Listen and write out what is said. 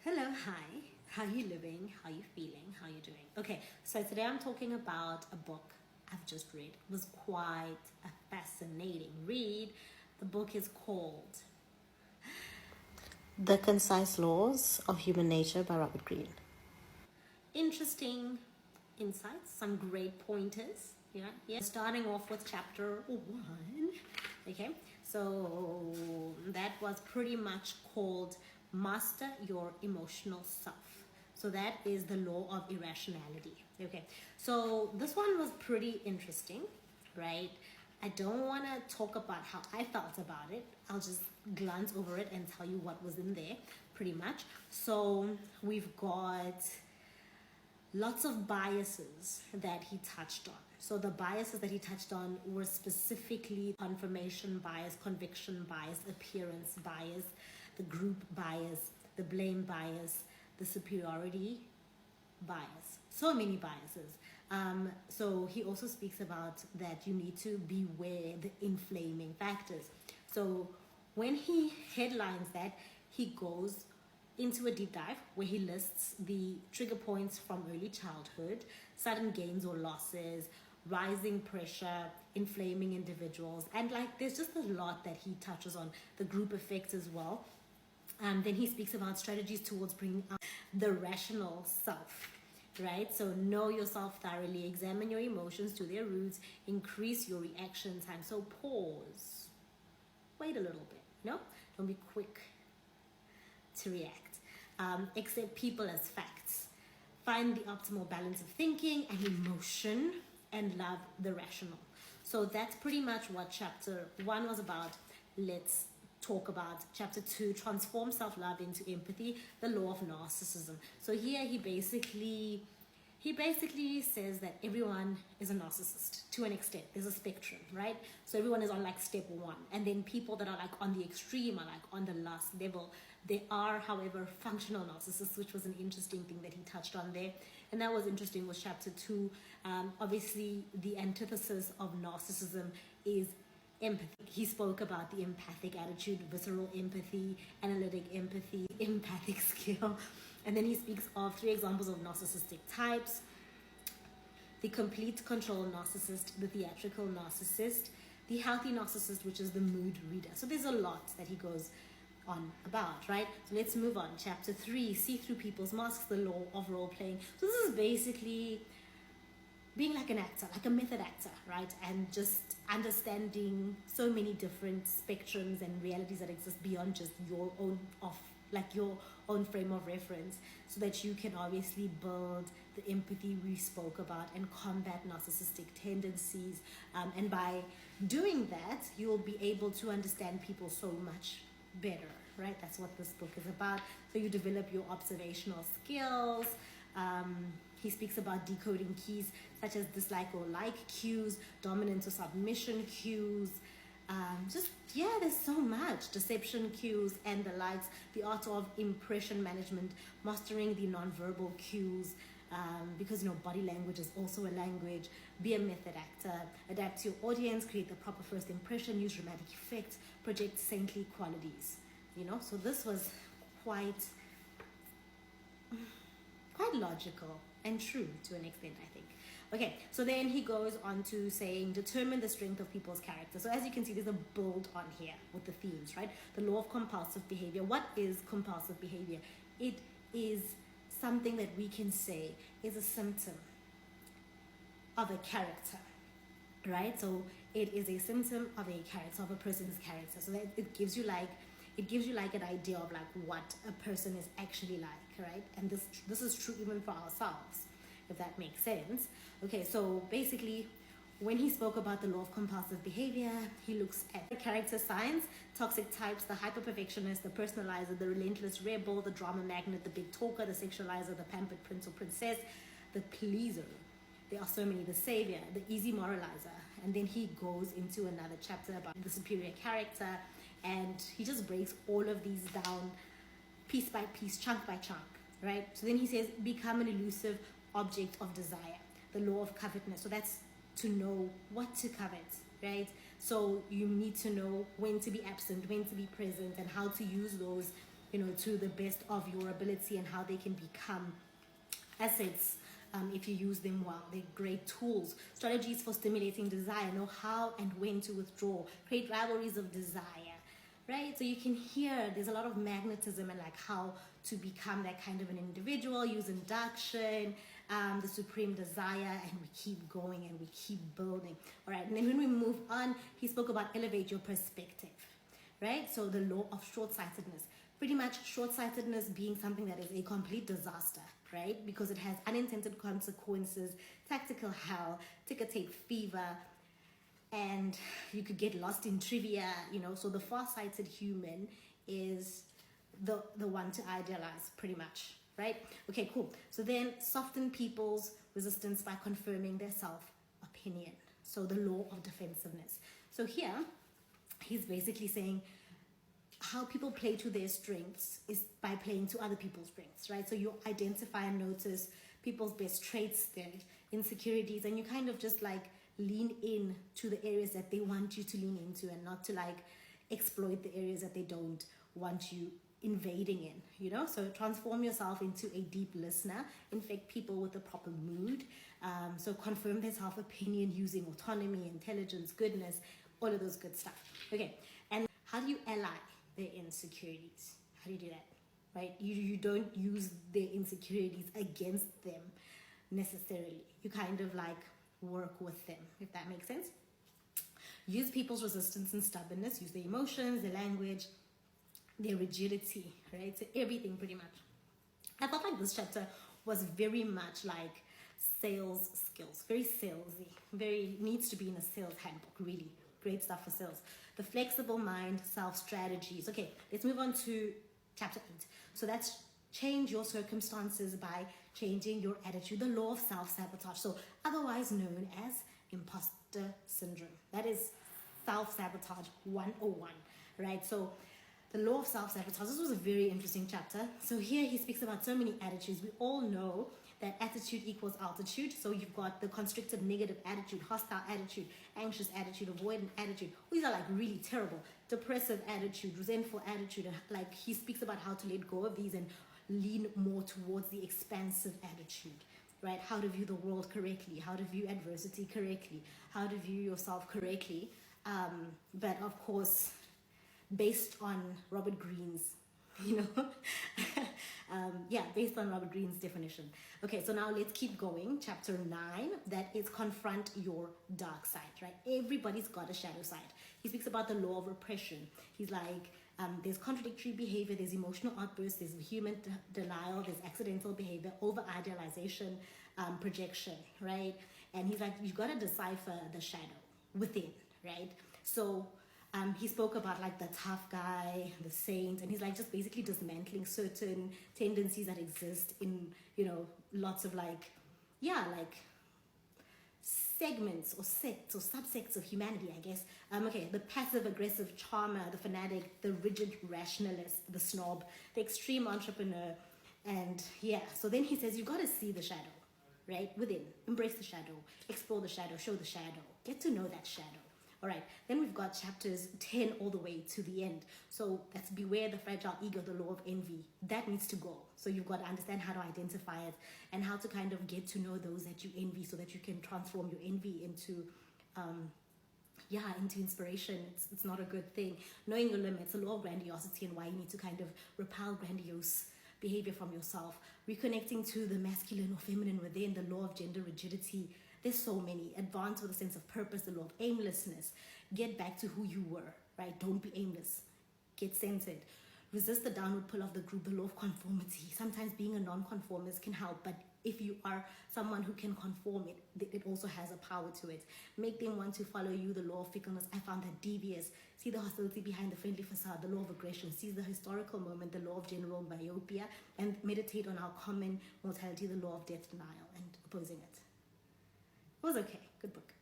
Hello, hi. How you living? How you feeling? How you doing? Okay, so today I'm talking about a book I've just read. It was quite a fascinating read. The book is called The Concise Laws of Human Nature by Robert Greene. Interesting Insights, some great pointers. Yeah. Starting off with chapter 1. Okay, so that was pretty much called Master Your Emotional Self. So that is the law of irrationality. Okay, so this one was pretty interesting, right? I don't want to talk about how I felt about it. I'll just glance over it and tell you what was in there, pretty much. So we've got lots of biases that he touched on. So the biases that he touched on were specifically confirmation bias, conviction bias, appearance bias, the group bias, the blame bias, the superiority bias. So many biases. So he also speaks about that you need to beware the inflaming factors. So when he headlines that, he goes into a deep dive where he lists the trigger points from early childhood, sudden gains or losses, rising pressure, inflaming individuals, and like there's just a lot that he touches on, the group effect as well. Then he speaks about strategies towards bringing out the rational self, right? So know yourself thoroughly, examine your emotions to their roots, increase your reaction time. So pause, wait a little bit, don't be quick to react. Accept people as facts. Find the optimal balance of thinking and emotion, and love the rational. So that's pretty much what chapter 1 was about. Let's talk about chapter 2, transform self-love into empathy, the law of narcissism. So here he basically says that everyone is a narcissist to an extent. There's a spectrum, right? So everyone is on like step 1, and then people that are like on the extreme are like on the last level. There are, however, functional narcissists, which was an interesting thing that he touched on there. And that was interesting was chapter 2. Obviously, the antithesis of narcissism is empathy. He spoke about the empathic attitude, visceral empathy, analytic empathy, empathic skill. And then he speaks of 3 examples of narcissistic types: the complete control narcissist, the theatrical narcissist, the healthy narcissist, which is the mood reader. So there's a lot that he goes on about, right? So let's move on. Chapter 3, see through people's masks, the law of role playing. So this is basically being like an actor, like a method actor, right? And just understanding so many different spectrums and realities that exist beyond just your own your own frame of reference, so that you can obviously build the empathy we spoke about and combat narcissistic tendencies. And by doing that, you'll be able to understand people so much better, right? That's what this book is about. So you develop your observational skills. He speaks about decoding keys such as dislike or like cues, dominance or submission cues. There's so much. Deception cues and the likes, the art of impression management, mastering the nonverbal cues, because body language is also a language. Be a method actor, adapt to your audience, create the proper first impression, use dramatic effects, project saintly qualities. So this was quite logical and true to an extent, I think. Okay, so then he goes on to saying, determine the strength of people's character. So as you can see, there's a build on here with the themes, right? The law of compulsive behavior. What is compulsive behavior? It is something that we can say is a symptom of a character, right? So it is a symptom of a character, of a person's character. So that it gives you like an idea of like what a person is actually like, right? And this is true even for ourselves, if that makes sense. Okay, so basically, when he spoke about the law of compulsive behavior, he looks at the character signs, toxic types, the hyper-perfectionist, the personalizer, the relentless rebel, the drama magnet, the big talker, the sexualizer, the pampered prince or princess, the pleaser. There are so many, the savior, the easy moralizer. And then he goes into another chapter about the superior character, and he just breaks all of these down piece by piece, chunk by chunk, right? So then he says, become an elusive object of desire, the law of covetousness. So that's to know what to covet, right? So you need to know when to be absent, when to be present, and how to use those to the best of your ability, and how they can become assets if you use them well. They're great tools. Strategies for stimulating desire. Know how and when to withdraw. Create rivalries of desire, right? So you can hear there's a lot of magnetism and like how to become that kind of an individual. Use induction, the supreme desire, and we keep going and we keep building. All right, and then when we move on, he spoke about elevate your perspective, right? So the law of short-sightedness. Pretty much short-sightedness being something that is a complete disaster, right? Because it has unintended consequences, tactical hell, ticker tape fever, and you could get lost in trivia, So the far-sighted human is the one to idealize, pretty much, right? Okay, cool. So then soften people's resistance by confirming their self-opinion. So the law of defensiveness. So here, he's basically saying how people play to their strengths is by playing to other people's strengths, right? So you identify and notice people's best traits, their insecurities, and you kind of just like lean in to the areas that they want you to lean into, and not to like exploit the areas that they don't want you invading in, So transform yourself into a deep listener, infect people with the proper mood. So confirm their self-opinion using autonomy, intelligence, goodness, all of those good stuff. Okay, and how do you ally their insecurities? How do you do that, right? You don't use their insecurities against them necessarily. You kind of like work with them, if that makes sense. Use people's resistance and stubbornness. Use their emotions, their language, their rigidity, right? So everything pretty much. I felt like this chapter was very much like sales skills, very salesy, very needs to be in a sales handbook, really. Great stuff for sales. The flexible mind, self-strategies. Okay, let's move on to chapter 8. So that's change your circumstances by changing your attitude. The law of self-sabotage. So otherwise known as imposter syndrome. That is self-sabotage 101, right? So the law of self-sabotage. This was a very interesting chapter. So here he speaks about so many attitudes. We all know that attitude equals altitude. So you've got the constricted negative attitude, hostile attitude, anxious attitude, avoidant attitude. These are like really terrible. Depressive attitude, resentful attitude. Like he speaks about how to let go of these and lean more towards the expansive attitude, right? How to view the world correctly, how to view adversity correctly, how to view yourself correctly. But of course, based on Robert Greene's, based on Robert Greene's definition. Okay, so now let's keep going. Chapter 9, that is confront your dark side, right? Everybody's got a shadow side. He speaks about the law of repression. He's like, there's contradictory behavior, there's emotional outbursts, there's human denial, there's accidental behavior, over-idealization, projection, right? And he's like, you've got to decipher the shadow within, right? So he spoke about like the tough guy, the saint, and he's like just basically dismantling certain tendencies that exist in, lots of like segments or sects or subsects of humanity, I guess. Okay, the passive aggressive charmer, the fanatic, the rigid rationalist, the snob, the extreme entrepreneur, and so then he says you've got to see the shadow, right, within. Embrace the shadow, explore the shadow, show the shadow, get to know that shadow. All right, then we've got chapters 10 all the way to the end. So that's beware the fragile ego, the law of envy. That needs to go. So you've got to understand how to identify it and how to kind of get to know those that you envy so that you can transform your envy into inspiration. It's not a good thing. Knowing your limits, the law of grandiosity, and why you need to kind of repel grandiose behavior from yourself. Reconnecting to the masculine or feminine within, the law of gender rigidity. There's so many. Advance with a sense of purpose, the law of aimlessness. Get back to who you were, right? Don't be aimless. Get centered. Resist the downward pull of the group, the law of conformity. Sometimes being a non-conformist can help, but if you are someone who can conform, it also has a power to it. Make them want to follow you, the law of fickleness. I found that devious. See the hostility behind the friendly facade, the law of aggression. Seize the historical moment, the law of general myopia, and meditate on our common mortality, the law of death denial, and opposing it. It was okay. Good book.